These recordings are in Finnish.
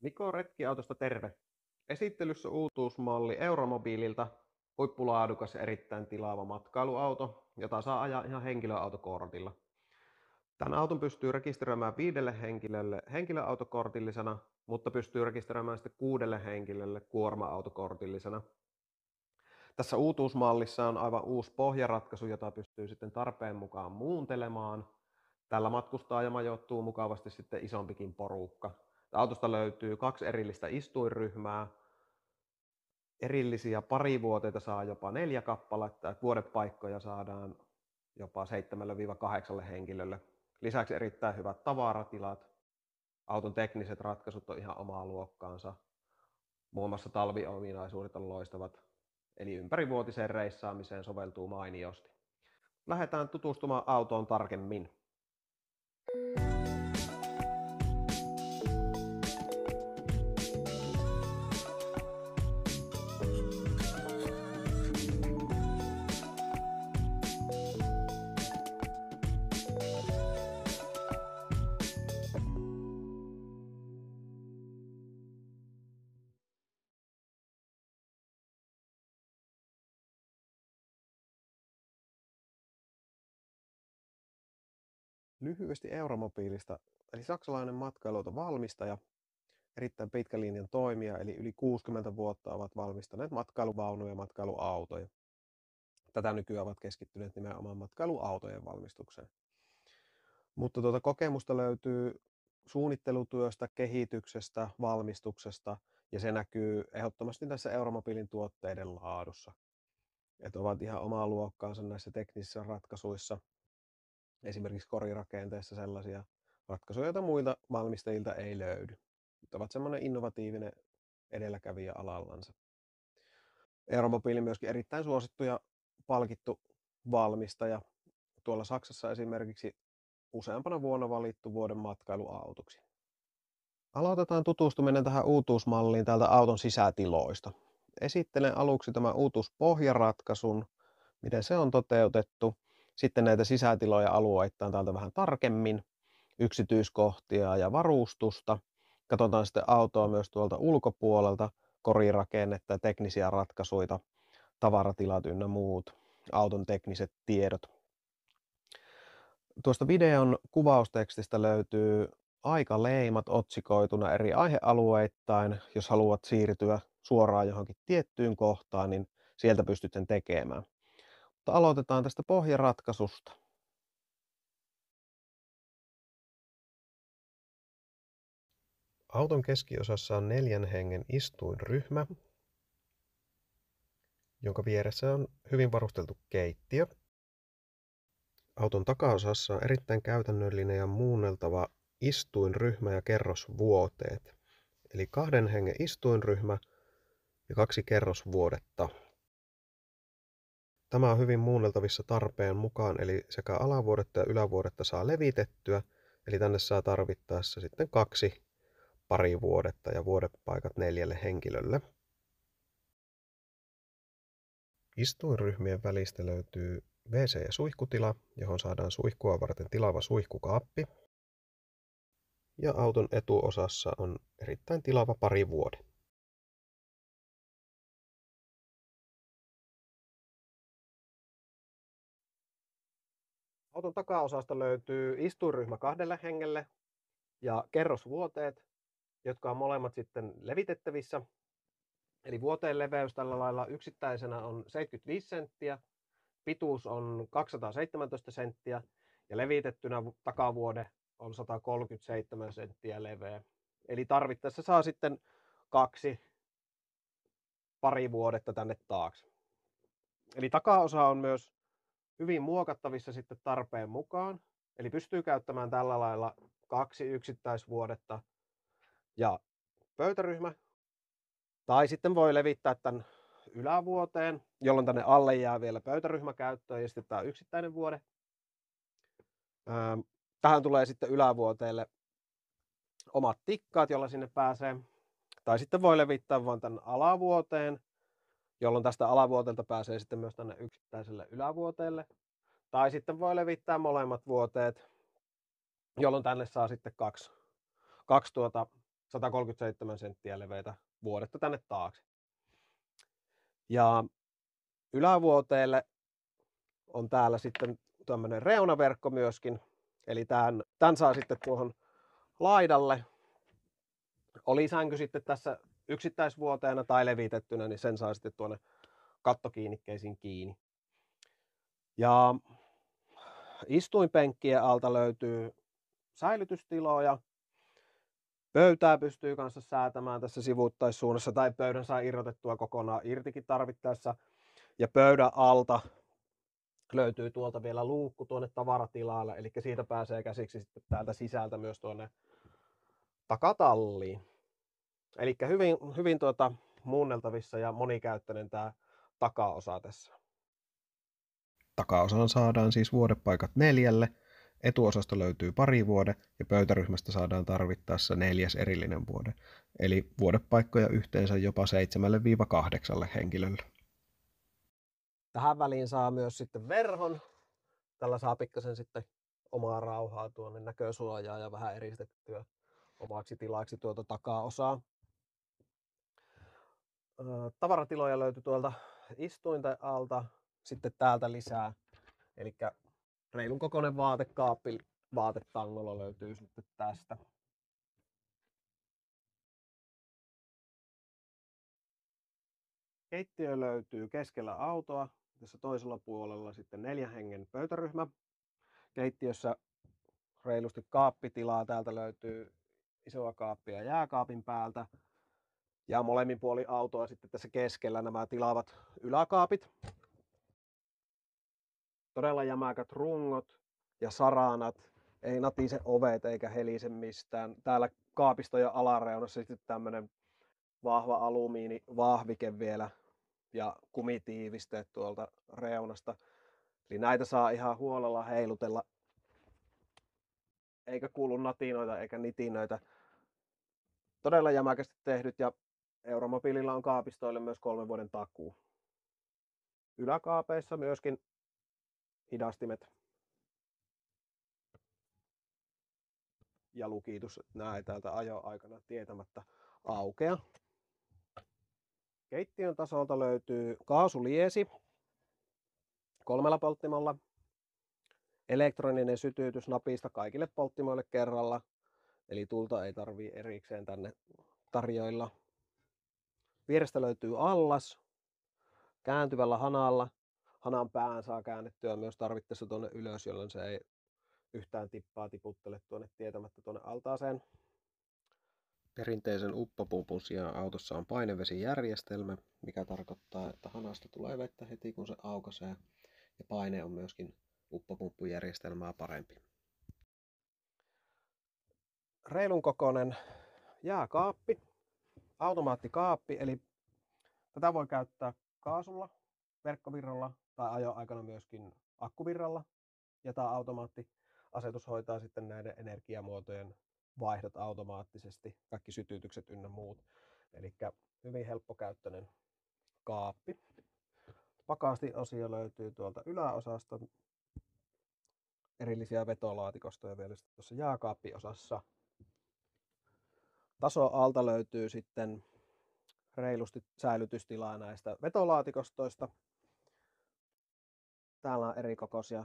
Niko Retkiautosta terve. Esittelyssä uutuusmalli Euromobiililta, huippulaadukas ja erittäin tilaava matkailuauto, jota saa ajaa ihan henkilöautokortilla. Tämän auton pystyy rekisteröimään 5 henkilölle henkilöautokortillisena, mutta pystyy rekisteröimään sitten 6 henkilölle kuorma-autokortillisena. Tässä uutuusmallissa on aivan uusi pohjaratkaisu, jota pystyy sitten tarpeen mukaan muuntelemaan. Tällä matkustaa ja majoittuu mukavasti sitten isompikin porukka. Autosta löytyy 2 erillistä istuinryhmää. Erillisiä parivuoteita saa jopa 4 kappaletta, että vuodepaikkoja saadaan jopa 7-8 henkilölle. Lisäksi erittäin hyvät tavaratilat. Auton tekniset ratkaisut on ihan omaa luokkaansa. Muun muassa talviominaisuudet on loistavat. Eli ympärivuotiseen reissaamiseen soveltuu mainiosti. Lähdetään tutustumaan autoon tarkemmin. Lyhyesti Euromobiilista, eli saksalainen matkailuautovalmistaja, erittäin pitkän linjan toimija, eli yli 60 vuotta ovat valmistaneet matkailuvaunua ja matkailuautoja. Tätä nykyään ovat keskittyneet nimenomaan matkailuautojen valmistukseen. Mutta kokemusta löytyy suunnittelutyöstä, kehityksestä, valmistuksesta, ja se näkyy ehdottomasti tässä Euromobiilin tuotteiden laadussa. Että ovat ihan omaa luokkaansa näissä teknisissä ratkaisuissa. Esimerkiksi korirakenteessa sellaisia ratkaisuja, joita muilta valmistajilta ei löydy. Mutta ovat semmoinen innovatiivinen edelläkävijä alallansa. Euromobiili myöskin erittäin suosittu ja palkittu valmistaja. Tuolla Saksassa esimerkiksi useampana vuonna valittu vuoden matkailuautoksi. Aloitetaan tutustuminen tähän uutuusmalliin täältä auton sisätiloista. Esittelen aluksi tämän uutuuspohjaratkaisun, miten se on toteutettu. Sitten näitä sisätiloja alueittain täältä vähän tarkemmin, yksityiskohtia ja varustusta. Katsotaan sitten autoa myös tuolta ulkopuolelta, korirakennetta ja teknisiä ratkaisuja, tavaratilat ynnä muut, auton tekniset tiedot. Tuosta videon kuvaustekstistä löytyy aikaleimat otsikoituna eri aihealueittain. Jos haluat siirtyä suoraan johonkin tiettyyn kohtaan, niin sieltä pystyt sen tekemään. Mutta aloitetaan tästä pohjaratkaisusta. Auton keskiosassa on 4 hengen istuinryhmä, jonka vieressä on hyvin varusteltu keittiö. Auton takaosassa on erittäin käytännöllinen ja muunneltava istuinryhmä ja kerrosvuoteet. Eli 2 hengen istuinryhmä ja 2 kerrosvuodetta. Tämä on hyvin muunneltavissa tarpeen mukaan, eli sekä alavuodetta ja ylävuodetta saa levitettyä, eli tänne saa tarvittaessa sitten 2 parivuodetta ja vuodepaikat 4 henkilölle. Istuinryhmien välistä löytyy WC- ja suihkutila, johon saadaan suihkua varten tilava suihkukaappi. Ja auton etuosassa on erittäin tilava parivuode. Auton takaosasta löytyy istuinryhmä 2 hengelle ja kerrosvuoteet, jotka on molemmat sitten levitettävissä. Eli vuoteen leveys tällä lailla yksittäisenä on 75 senttiä, pituus on 217 senttiä ja levitettynä takavuode on 137 senttiä leveä. Eli tarvittaessa saa sitten 2 parivuodetta tänne taakse. Eli takaosa on myös hyvin muokattavissa sitten tarpeen mukaan. Eli pystyy käyttämään tällä lailla 2 yksittäisvuodetta ja pöytäryhmä. Tai sitten voi levittää tämän ylävuoteen, jolloin tänne alle jää vielä pöytäryhmä käyttöön ja sitten tämä yksittäinen vuode. Tähän tulee sitten ylävuoteelle omat tikkaat, jolla sinne pääsee. Tai sitten voi levittää vain tämän alavuoteen, jolloin tästä alavuoteelta pääsee sitten myös tänne yksittäiselle ylävuoteelle. Tai sitten voi levittää molemmat vuoteet, jolloin tänne saa sitten kaksi 137 senttiä leveitä vuodetta tänne taakse. Ja ylävuoteelle on täällä sitten tämmöinen reunaverkko myöskin. Eli tämän saa sitten tuohon laidalle. Oli sänky sitten tässä yksittäisvuoteena tai levitettynä, niin sen saa sitten tuonne kattokiinnikkeisiin kiinni. Ja istuinpenkkien alta löytyy säilytystiloja. Pöytää pystyy kanssa säätämään tässä sivuuttaissuunnassa tai pöydän saa irrotettua kokonaan irtikin tarvittaessa. Ja pöydän alta löytyy tuolta vielä luukku tuonne tavaratilalle, eli siitä pääsee käsiksi sitten täältä sisältä myös tuonne takatalliin. Eli hyvin muunneltavissa ja monikäyttöinen tämä takaosa tässä. Takaosaan saadaan siis vuodepaikat 4, etuosasta löytyy parivuode ja pöytäryhmästä saadaan tarvittaessa 4. erillinen vuode. Eli vuodepaikkoja yhteensä jopa 7-8 henkilölle. Tähän väliin saa myös sitten verhon. Tällä saa pikkasen sitten omaa rauhaa tuonne näkösuojaa ja vähän eristettyä omaksi tilaksi tuota takaosaa. Tavaratiloja löytyy tuolta istuinten alta, sitten täältä lisää. Eli reilun kokoinen vaatekaappi vaatetangolla löytyy sitten tästä. Keittiö löytyy keskellä autoa, tässä toisella puolella sitten 4 hengen pöytäryhmä. Keittiössä reilusti kaappitilaa, täältä löytyy isoa kaappia jääkaapin päältä. Ja molemmin puolin autoa sitten tässä keskellä nämä tilaavat yläkaapit. Todella jämäkät rungot ja saranat, ei natise ovet eikä helise mistään. Täällä kaapistojen alareunassa sitten tämmönen vahva alumiinivahvike vielä ja kumitiivisteet tuolta reunasta. Eli näitä saa ihan huolella heilutella, eikä kuulu natinoita eikä nitinöitä. Todella jämäkästi tehdyt ja Euromobiililla on kaapistoille myös 3 vuoden takuu. Yläkaapeissa myöskin hidastimet ja lukitus, nämä ei täältä ajoaikana tietämättä aukea. Keittiön tasolta löytyy kaasuliesi 3 polttimolla, elektroninen sytytys napista kaikille polttimoille kerralla, eli tulta ei tarvii erikseen tänne tarjoilla. Vierestä löytyy allas kääntyvällä hanalla. Hanan pään saa käännettyä myös tarvittaessa tuonne ylös, jolloin se ei yhtään tiputtele tuonne tietämättä tuonne altaaseen. Perinteisen uppopumpun sijaan autossa on painevesijärjestelmä, mikä tarkoittaa, että hanasta tulee vettä heti kun se aukaisee. Ja paine on myöskin uppopumppujärjestelmää parempi. Reilun kokoinen jääkaappi, automaattikaappi, eli tätä voi käyttää kaasulla, verkkovirralla tai ajoaikana myöskin akkuvirralla. Ja tämä automaattiasetus hoitaa sitten näiden energiamuotojen vaihdot automaattisesti, kaikki sytytykset ynnä muut. Eli hyvin helppokäyttöinen kaappi. Pakastiosio löytyy tuolta yläosasta. Erillisiä vetolaatikostoja vielä tuossa jääkaappiosassa. Taso alta löytyy sitten reilusti säilytystilaa näistä vetolaatikostoista. Täällä on eri kokoisia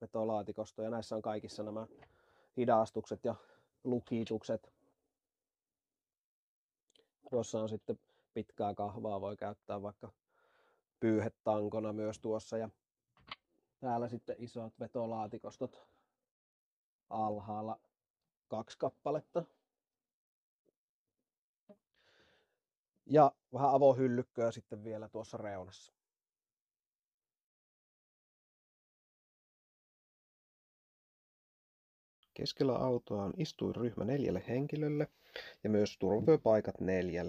vetolaatikostoja. Näissä on kaikissa nämä hidastukset ja lukitukset. Tuossa on sitten pitkää kahvaa, voi käyttää vaikka pyyhetankona myös tuossa. Ja täällä sitten isot vetolaatikostot alhaalla 2 kappaletta. Ja vähän avohyllykköä sitten vielä tuossa reunassa. Keskellä autoa on istuinryhmä 4 henkilölle ja myös turvavyöpaikat 4.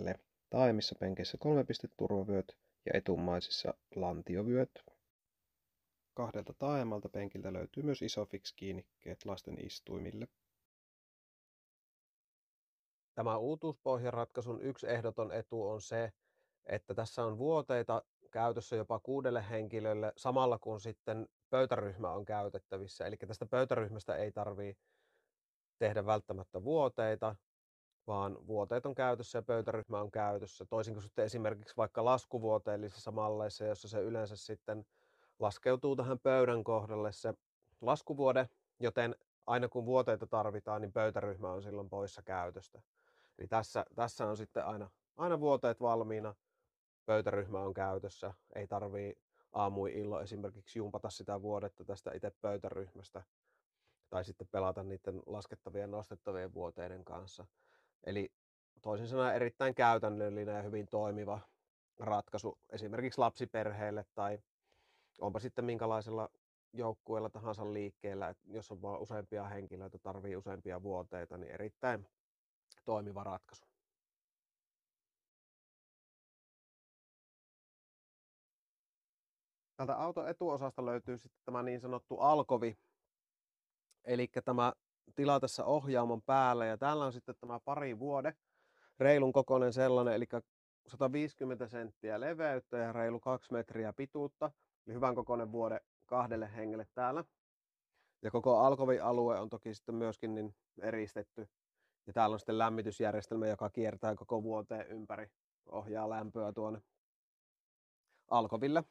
Taaemmissa penkeissä 3-pisteturvavyöt ja etumaisissa lantiovyöt. 2 taaemmalta penkiltä löytyy myös Isofix-kiinnikkeet lasten istuimille. Tämä uutuuspohjaratkaisun yksi ehdoton etu on se, että tässä on vuoteita käytössä jopa 6 henkilölle samalla kun sitten pöytäryhmä on käytettävissä. Eli tästä pöytäryhmästä ei tarvitse tehdä välttämättä vuoteita. vaan vuoteet on käytössä ja pöytäryhmä on käytössä. Toisin kuin sitten esimerkiksi vaikka laskuvuoteellisissa malleissa, jossa se yleensä sitten laskeutuu tähän pöydän kohdalle se laskuvuode, joten aina kun vuoteita tarvitaan, niin pöytäryhmä on silloin poissa käytöstä. Eli tässä on sitten aina vuoteet valmiina, pöytäryhmä on käytössä, ei tarvii aamuin illoin esimerkiksi jumpata sitä vuodetta tästä itse pöytäryhmästä tai sitten pelata niiden laskettavien ja nostettavien vuoteiden kanssa. Eli toisin sanoen erittäin käytännöllinen ja hyvin toimiva ratkaisu esimerkiksi lapsiperheelle tai onpa sitten minkälaisella joukkueella tahansa liikkeellä, että jos on vaan useampia henkilöitä, tarvii useampia vuoteita, niin erittäin toimiva ratkaisu. Täältä auton etuosasta löytyy sitten tämä niin sanottu alkovi, eli tämä tila tässä ohjaamon päällä, ja täällä on sitten tämä pari vuode, reilun kokoinen sellainen, eli 150 senttiä leveyttä ja reilu 2 metriä pituutta, eli hyvän kokoinen vuode 2 hengelle täällä. Ja koko alkovi-alue on toki sitten myöskin niin eristetty. Ja täällä on sitten lämmitysjärjestelmä, joka kiertää koko vuoteen ympäri, ohjaa lämpöä tuonne alkoville.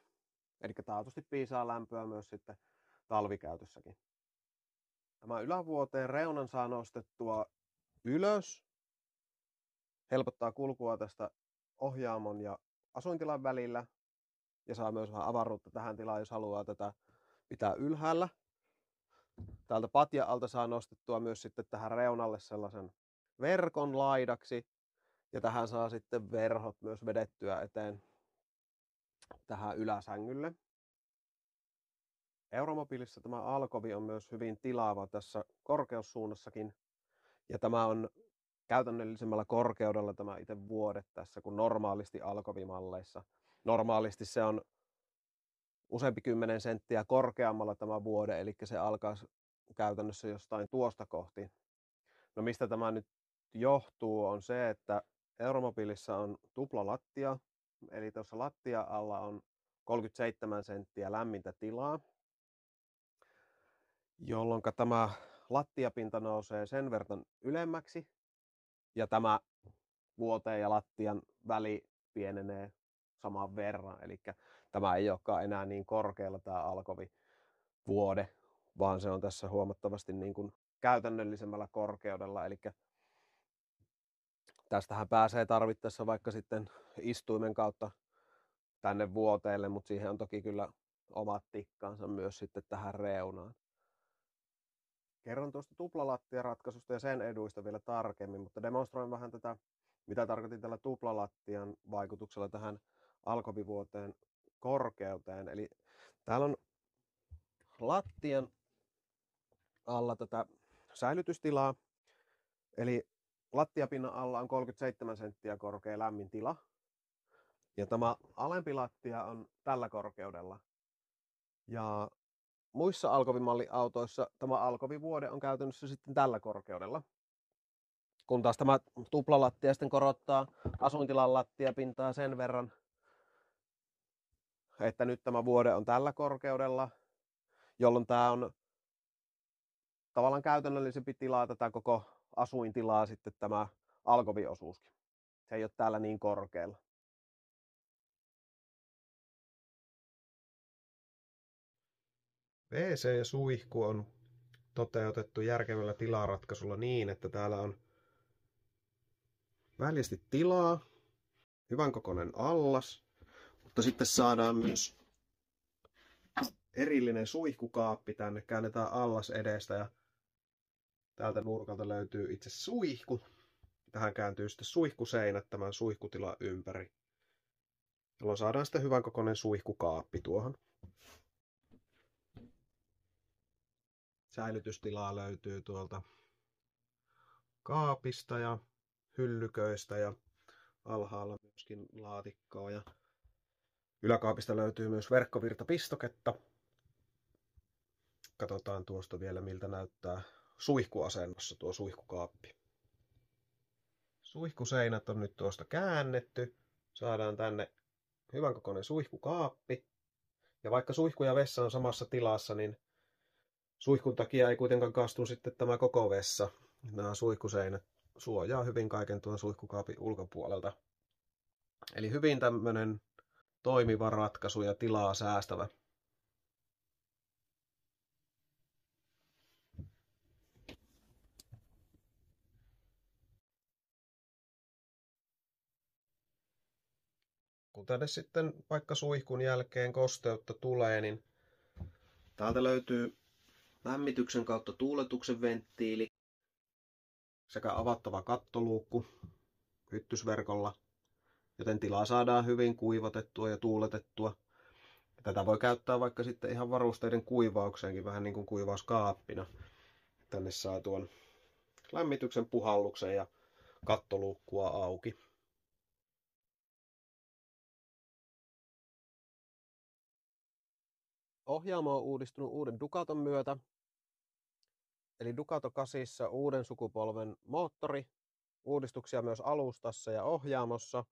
Eli taatusti piisaa lämpöä myös sitten talvikäytössäkin. Tämä ylävuoteen reunan saa nostettua ylös. Helpottaa kulkua tästä ohjaamon ja asuintilan välillä. Ja saa myös vähän avaruutta tähän tilaan, jos haluaa tätä pitää ylhäällä. Täältä patjan alta saa nostettua myös sitten tähän reunalle sellaisen verkon laidaksi. Ja tähän saa sitten verhot myös vedettyä eteen tähän yläsängylle. Euromobiilissa tämä alkovi on myös hyvin tilaava tässä korkeussuunnassakin. Ja tämä on käytännöllisemmällä korkeudella tämä itse vuode tässä kuin normaalisti alkovimalleissa. Normaalisti se on useampi 10 senttiä korkeammalla tämä vuode, eli se alkaa käytännössä jostain tuosta kohti. No mistä tämä nyt johtuu on se, että Euromobiilissa on tuplalattia, eli tuossa lattia alla on 37 senttiä lämmintä tilaa, jolloin tämä lattiapinta nousee sen verran ylemmäksi ja tämä vuoteen ja lattian väli pienenee saman verran. Eli tämä ei olekaan enää niin korkealla tämä alkovi vuode, vaan se on tässä huomattavasti niin kuin käytännöllisemmällä korkeudella. Eli tästähän pääsee tarvittaessa vaikka sitten istuimen kautta tänne vuoteelle, mutta siihen on toki kyllä omat tikkaansa myös sitten tähän reunaan. Kerron tuosta tuplalattiaratkaisusta ja sen eduista vielä tarkemmin, mutta demonstroin vähän tätä, mitä tarkoitin tällä tuplalattian vaikutuksella tähän alkovivuoteen korkeuteen. Eli täällä on lattian alla tätä säilytystilaa, eli lattiapinnan alla on 37 senttiä korkea lämmin tila. Ja tämä alempi lattia on tällä korkeudella. Ja muissa alkovimalliautoissa tämä alkovivuode on käytännössä sitten tällä korkeudella. Kun taas tämä tuplalattia sitten korottaa asuintilan lattiapintaa sen verran, että nyt tämä vuode on tällä korkeudella, jolloin tämä on tavallaan käytännöllisempi tilaa tätä koko asuintilaa sitten tämä alkoviosuuskin. Se ei ole täällä niin korkealla. WC ja suihku on toteutettu järkevällä tilaratkaisulla niin, että täällä on väljästi tilaa, hyvän kokoinen allas, mutta sitten saadaan myös erillinen suihkukaappi tänne. Käännetään allas edestä ja täältä nurkalta löytyy itse suihku. Tähän kääntyy sitten suihkuseinät tämän suihkutilan ympäri, jolloin saadaan sitten hyvän kokoinen suihkukaappi tuohon. Säilytystilaa löytyy tuolta kaapista ja hyllyköistä ja alhaalla myöskin laatikkoa. Ja yläkaapista löytyy myös verkkovirtapistoketta. Katsotaan tuosta vielä miltä näyttää suihkuasennossa tuo suihkukaappi. Suihkuseinät on nyt tuosta käännetty. Saadaan tänne hyvän kokoinen suihkukaappi. Ja vaikka suihku ja vessa on samassa tilassa, niin suihkun takia ei kuitenkaan kastu sitten tämä koko vessa. Nämä suojaa hyvin kaiken tuon suihkukaapin ulkopuolelta. Eli hyvin tämmönen toimiva ratkaisu ja tilaa säästävä. Kun tänne sitten vaikka suihkun jälkeen kosteutta tulee, niin täältä löytyy lämmityksen kautta tuuletuksen venttiili sekä avattava kattoluukku hyttysverkolla, joten tilaa saadaan hyvin kuivatettua ja tuuletettua. Tätä voi käyttää vaikka sitten ihan varusteiden kuivaukseenkin, vähän niin kuin kuivauskaappina. Tänne saa tuon lämmityksen puhalluksen ja kattoluukkua auki. Ohjaamo on uudistunut uuden Ducaton myötä. Eli Ducato 8 uuden sukupolven moottori. Uudistuksia myös alustassa ja ohjaamossa.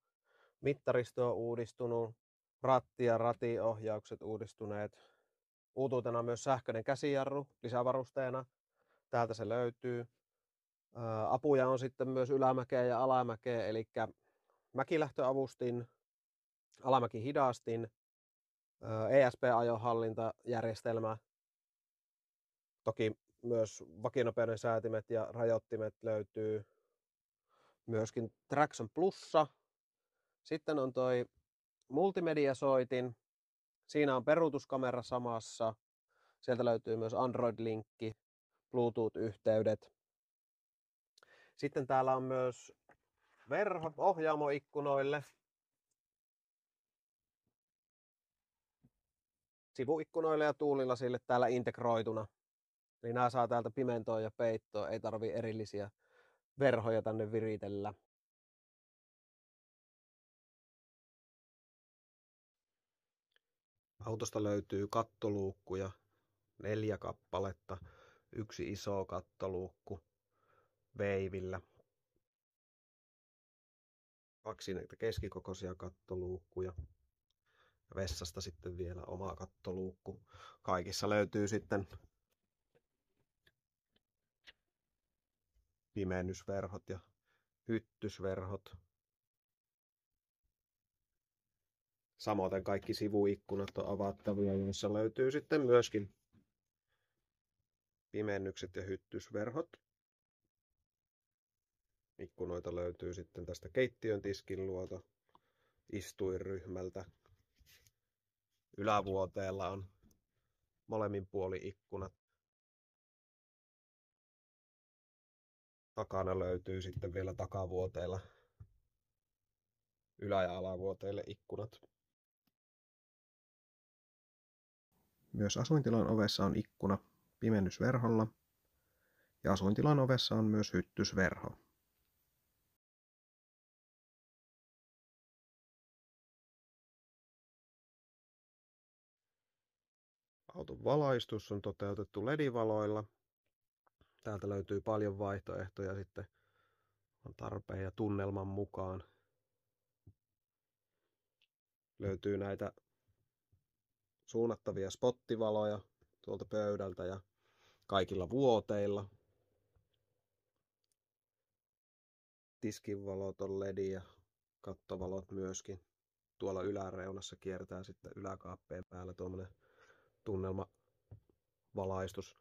Mittaristo on uudistunut. Ratti ja ratiohjaukset uudistuneet. Uutuutena myös sähköinen käsijarru lisävarusteena. Täältä se löytyy. Apuja on sitten myös ylämäkeen ja alamäkeen, eli mäkilähtöavustin, alamäkihidastin, ESP-ajonhallintajärjestelmä, toki myös vakionopeuden säätimet ja rajoittimet löytyy, myöskin Traction Plussa. Sitten on toi multimediasoitin, siinä on peruutuskamera samassa, sieltä löytyy myös Android-linkki, Bluetooth-yhteydet. Sitten täällä on myös verho ohjaamoikkunoille, sivuikkunoille ja tuulilasille täällä integroituna. Eli nämä saa täältä pimentoa ja peittoa, ei tarvi erillisiä verhoja tänne viritellä. Autosta löytyy kattoluukkuja 4 kappaletta, 1 iso kattoluukku veivillä, 2 näitä keskikokoisia kattoluukkuja ja vessasta sitten vielä oma kattoluukku. Kaikissa löytyy sitten pimennysverhot ja hyttysverhot. Samoin kaikki sivuikkunat on avattavia, joissa löytyy sitten myöskin pimennykset ja hyttysverhot. Ikkunoita löytyy sitten tästä keittiön tiskin luota istuinryhmältä. Ylävuoteella on molemmin puolin ikkunat. Takana löytyy sitten vielä takavuoteilla ylä- ja alavuoteille ikkunat. Myös asuintilan ovessa on ikkuna pimennysverholla ja asuintilan ovessa on myös hyttysverho. Auton valaistus on toteutettu LED-valoilla. Täältä löytyy paljon vaihtoehtoja sitten tarpeen ja tunnelman mukaan. Löytyy näitä suunnattavia spottivaloja tuolta pöydältä ja kaikilla vuoteilla. Tiskinvalot on LED ja kattovalot myöskin. Tuolla yläreunassa kiertää sitten yläkaappeen päällä tuommoinen tunnelmavalaistus,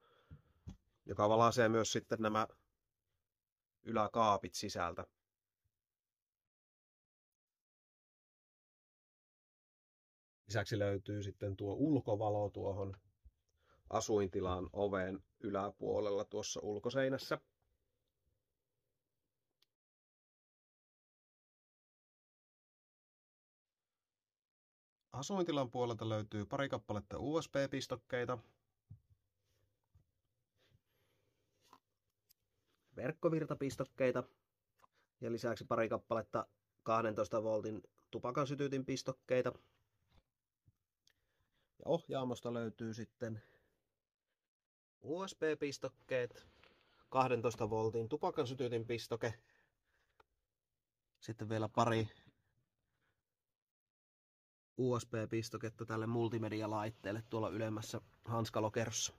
joka valaisee myös sitten nämä yläkaapit sisältä. Lisäksi löytyy sitten tuo ulkovalo tuohon asuintilan oven yläpuolella tuossa ulkoseinässä. Asuintilan puolelta löytyy pari kappaletta USB-pistokkeita, verkkovirtapistokkeita ja lisäksi pari kappaletta 12 voltin tupakan sytytinpistokkeita. Ja ohjaamosta löytyy sitten USB-pistokkeet, 12 voltin tupakan sytytinpistoke, sitten vielä pari USB-pistoketta tälle multimedia-laitteelle tuolla ylemmässä hanskalokerossa.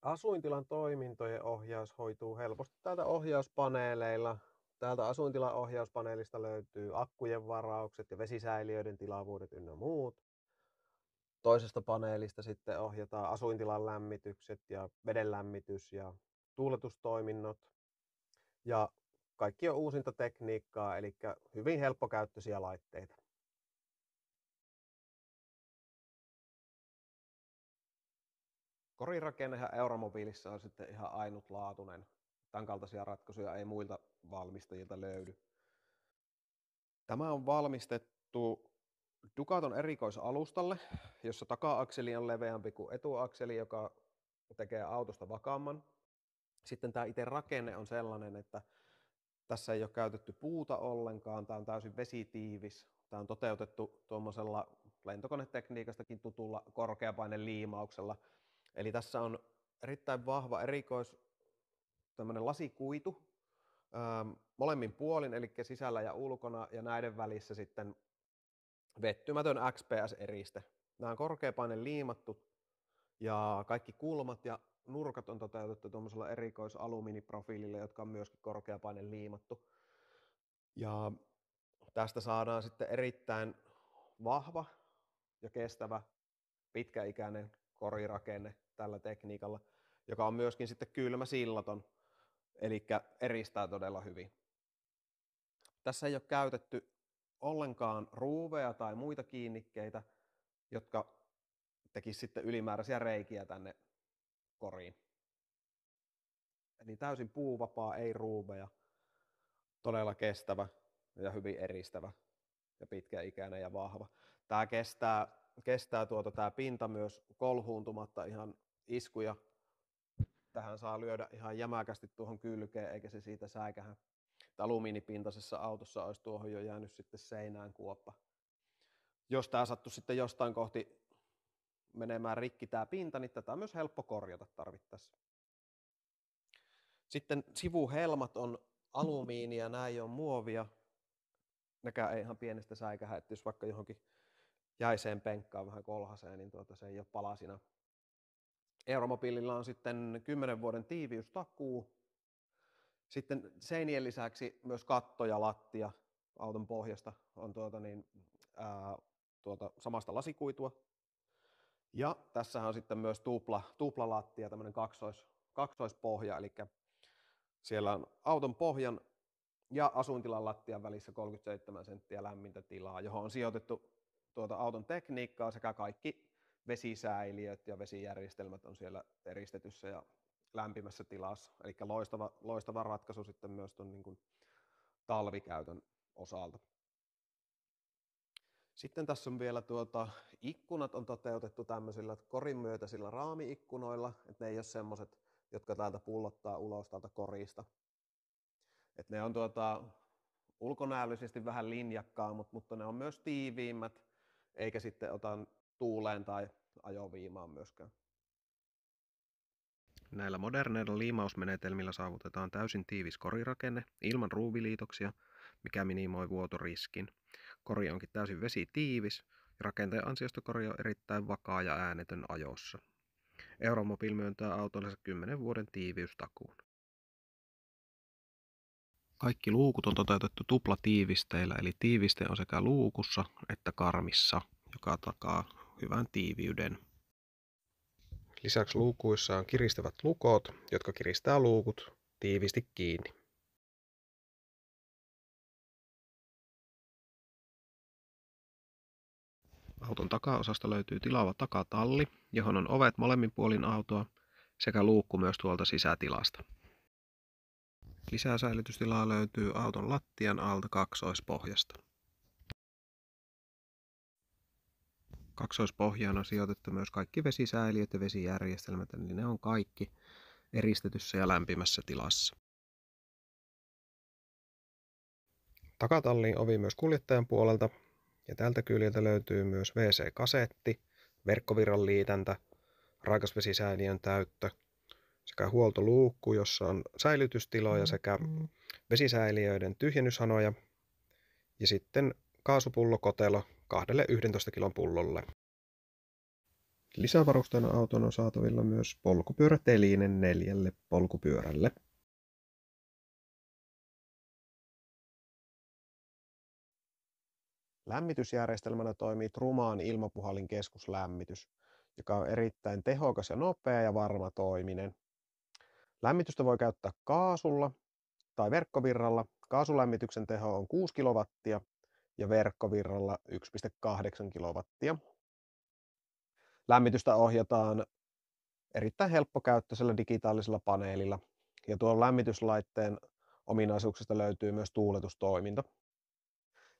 Asuintilan toimintojen ohjaus hoituu helposti täältä ohjauspaneeleilla. Täältä asuintilan ohjauspaneelista löytyy akkujen varaukset ja vesisäiliöiden tilavuudet ynnä muut. Toisesta paneelista sitten ohjataan asuintilan lämmitykset ja vedenlämmitys ja tuuletustoiminnot. Ja kaikki on uusinta tekniikkaa, eli hyvin helppokäyttöisiä laitteita. Korirakennehan Euromobiilissa on sitten ihan ainutlaatuinen. Tämän kaltaisia ratkaisuja ei muilta valmistajilta löydy. Tämä on valmistettu Ducaton erikoisalustalle, jossa taka-akseli on leveämpi kuin etuakseli, joka tekee autosta vakaamman. Sitten tämä itse rakenne on sellainen, että tässä ei ole käytetty puuta ollenkaan, tämä on täysin vesitiivis. Tämä on toteutettu tuommoisella lentokonetekniikastakin tutulla korkeapaineliimauksella. Eli tässä on erittäin vahva tämmöinen lasikuitu molemmin puolin, eli sisällä ja ulkona, ja näiden välissä sitten vettymätön XPS-eriste. Nämä on korkeapaine liimattu ja kaikki kulmat ja nurkat on toteutettu tuollaisella erikoisalumiiniprofiililla, jotka on myöskin korkeapaine liimattu. Ja tästä saadaan sitten erittäin vahva ja kestävä pitkäikäinen korirakenne tällä tekniikalla, joka on myöskin sitten kylmäsillaton, eli eristää todella hyvin. Tässä ei ole käytetty ollenkaan ruuveja tai muita kiinnikkeitä, jotka tekisivät sitten ylimääräisiä reikiä tänne koriin. Eli täysin puuvapaa, ei ruuveja, todella kestävä ja hyvin eristävä ja pitkäikäinen ja vahva. Tämä kestää tämä pinta myös kolhuuntumatta ihan iskuja. Tähän saa lyödä ihan jämäkästi tuohon kylkeen, eikä se siitä säikähä. Alumiinipintaisessa autossa olisi tuohon jo jäänyt sitten seinään kuoppa. Jos tämä sattuu sitten jostain kohti menemään rikki tämä pinta, niin tätä on myös helppo korjata tarvittaessa. Sitten sivuhelmat on alumiinia, nämä ei ole muovia. Nekään ei ihan pienestä säikähä, että jos vaikka johonkin jäiseen penkkaan vähän kolhaseen, niin se ei ole palasina. Euromobiililla on sitten 10 vuoden tiiviystakuu. Sitten seinien lisäksi myös katto ja lattia auton pohjasta on samasta lasikuitua. Ja tässä on sitten myös tuplalattia, tämmöinen kaksoispohja, eli siellä on auton pohjan ja asuintilan lattian välissä 37 senttiä lämmintä tilaa, johon on sijoitettu auton tekniikkaa sekä kaikki vesisäiliöt ja vesijärjestelmät on siellä eristetyssä ja lämpimässä tilassa. Eli loistava ratkaisu sitten myös tuon niin kuin talvikäytön osalta. Sitten tässä on vielä ikkunat on toteutettu tämmöisillä korin myötäisillä raami-ikkunoilla, että ne ei ole semmoiset, jotka täältä pullottaa ulos täältä korista. Et ne on ulkonäöllisesti vähän linjakkaa, mutta ne on myös tiiviimmät, eikä sitten ota tuuleen tai ajoviimaan myöskään. Näillä moderneilla liimausmenetelmillä saavutetaan täysin tiivis korirakenne ilman ruuviliitoksia, mikä minimoi vuotoriskin. Kori onkin täysin vesitiivis ja rakenteen ansiosta kori on erittäin vakaa ja äänetön ajossa. Euromobil myöntää autollensa 10 vuoden tiiviystakuun. Kaikki luukut on toteutettu tuplatiivisteillä, eli tiiviste on sekä luukussa että karmissa, joka takaa hyvän tiiviyden. Lisäksi luukuissa on kiristävät lukot, jotka kiristää luukut tiivisti kiinni. Auton takaosasta löytyy tilaava takatalli, johon on ovet molemmin puolin autoa, sekä luukku myös tuolta sisätilasta. Lisää säilytystilaa löytyy auton lattian alta kaksoispohjasta. Kaksoispohjaan on sijoitettu myös kaikki vesisäiliöt ja vesijärjestelmät, eli ne on kaikki eristetyssä ja lämpimässä tilassa. Takatalliin ovi myös kuljettajan puolelta, ja tältä kyljeltä löytyy myös WC-kasetti, verkkovirran liitäntä, raikasvesisäiliön täyttö sekä huoltoluukku, jossa on säilytystiloja sekä vesisäiliöiden tyhjennyshanoja ja sitten kaasupullokotelo 2 11 kilon pullolle. Lisävarusteena autoon on saatavilla myös polkupyöräteline 4 polkupyörälle. Lämmitysjärjestelmänä toimii Trumaan ilmapuhalin keskuslämmitys, joka on erittäin tehokas ja nopea ja varmatoiminen. Lämmitystä voi käyttää kaasulla tai verkkovirralla. Kaasulämmityksen teho on 6 kW ja verkkovirralla 1,8 kW. Lämmitystä ohjataan erittäin helppokäyttöisellä digitaalisella paneelilla ja tuon lämmityslaitteen ominaisuuksista löytyy myös tuuletustoiminta.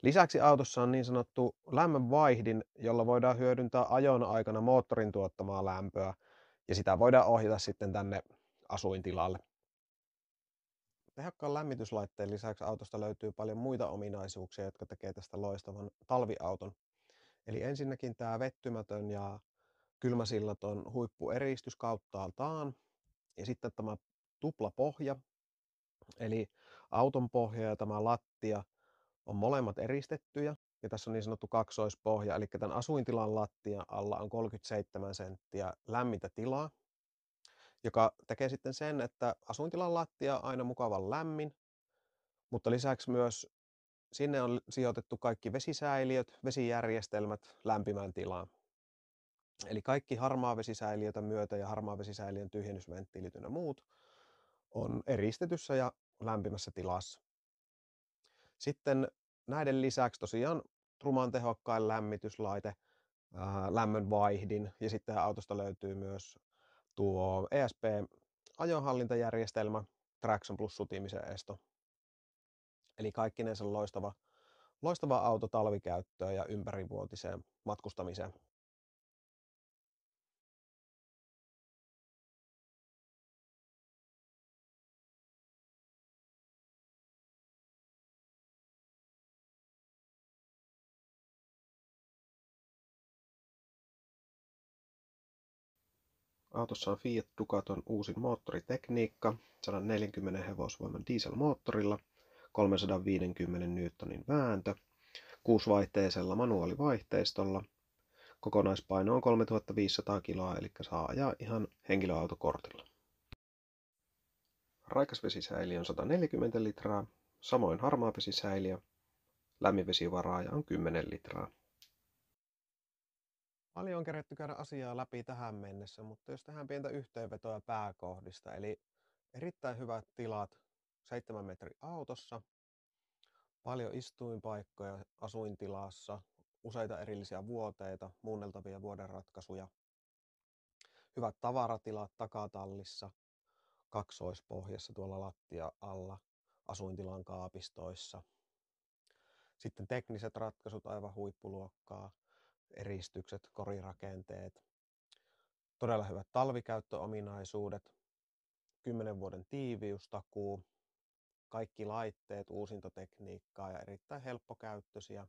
Lisäksi autossa on niin sanottu lämmönvaihdin, jolla voidaan hyödyntää ajon aikana moottorin tuottamaa lämpöä ja sitä voidaan ohjata sitten tänne asuintilalle. Tehokkaan lämmityslaitteen lisäksi autosta löytyy paljon muita ominaisuuksia, jotka tekee tästä loistavan talviauton. Eli ensinnäkin tämä vettymätön ja kylmäsillaton huippueristys kauttaaltaan ja sitten tämä tuplapohja, eli auton pohja ja tämä lattia on molemmat eristettyjä ja tässä on niin sanottu kaksoispohja, eli tämän asuintilan lattia alla on 37 senttiä lämmintä tilaa, joka tekee sitten sen, että asuintilan lattia on aina mukavan lämmin, mutta lisäksi myös sinne on sijoitettu kaikki vesisäiliöt, vesijärjestelmät lämpimään tilaan. Eli kaikki harmaavesisäiliötä myötä ja harmaavesisäiliön tyhjennysventtiilit ynnä muut on eristetyssä ja lämpimässä tilassa. Sitten näiden lisäksi tosiaan Truman tehokkain lämmityslaite, lämmönvaihdin ja sitten autosta löytyy myös tuo ESP-ajonhallintajärjestelmä, Traction plus sutimisen esto. Eli kaikkinensa loistava auto talvikäyttöön ja ympärivuotiseen matkustamiseen. Autossa on Fiat Ducaton uusin moottoritekniikka 140 hevosvoiman dieselmoottorilla, 350 Newtonin vääntö, 6-vaihteisella manuaalivaihteistolla. Kokonaispaino on 3500 kiloa, eli saa ajaa ihan henkilöautokortilla. Raikasvesisäiliö on 140 litraa, samoin harmaavesisäiliö. Lämminvesivaraaja on 10 litraa. Paljon on keretty käydä asiaa läpi tähän mennessä, mutta jos tehdään pientä yhteenvetoa pääkohdista, eli erittäin hyvät tilat 7 metrin autossa, paljon istuinpaikkoja asuintilassa, useita erillisiä vuoteita, muunneltavia vuodenratkaisuja, hyvät tavaratilat takatallissa, kaksoispohjassa tuolla lattia alla, asuintilan kaapistoissa. Sitten tekniset ratkaisut aivan huippuluokkaa, eristykset, korirakenteet, todella hyvät talvikäyttöominaisuudet, 10 vuoden tiiviystakuu, kaikki laitteet, uusintotekniikkaa ja erittäin helppokäyttöisiä.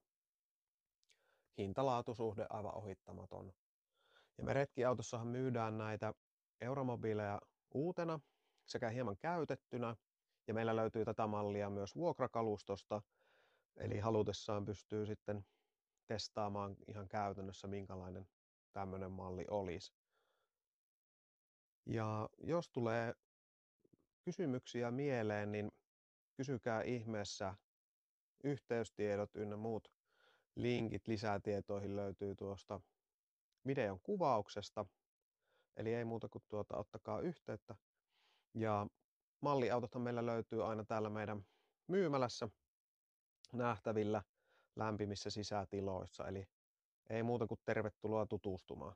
Hintalaatusuhde aivan ohittamaton. Ja me retkiautossahan myydään näitä Euromobiileja uutena sekä hieman käytettynä. Ja meillä löytyy tätä mallia myös vuokrakalustosta. Eli halutessaan pystyy sitten testaamaan ihan käytännössä, minkälainen tämmöinen malli olisi. Ja jos tulee kysymyksiä mieleen, niin kysykää ihmeessä. Yhteystiedot ynnä muut linkit lisätietoihin löytyy tuosta videon kuvauksesta. Eli ei muuta kuin ottakaa yhteyttä. Ja malliautothan meillä löytyy aina täällä meidän myymälässä nähtävillä lämpimissä sisätiloissa. Eli ei muuta kuin tervetuloa tutustumaan.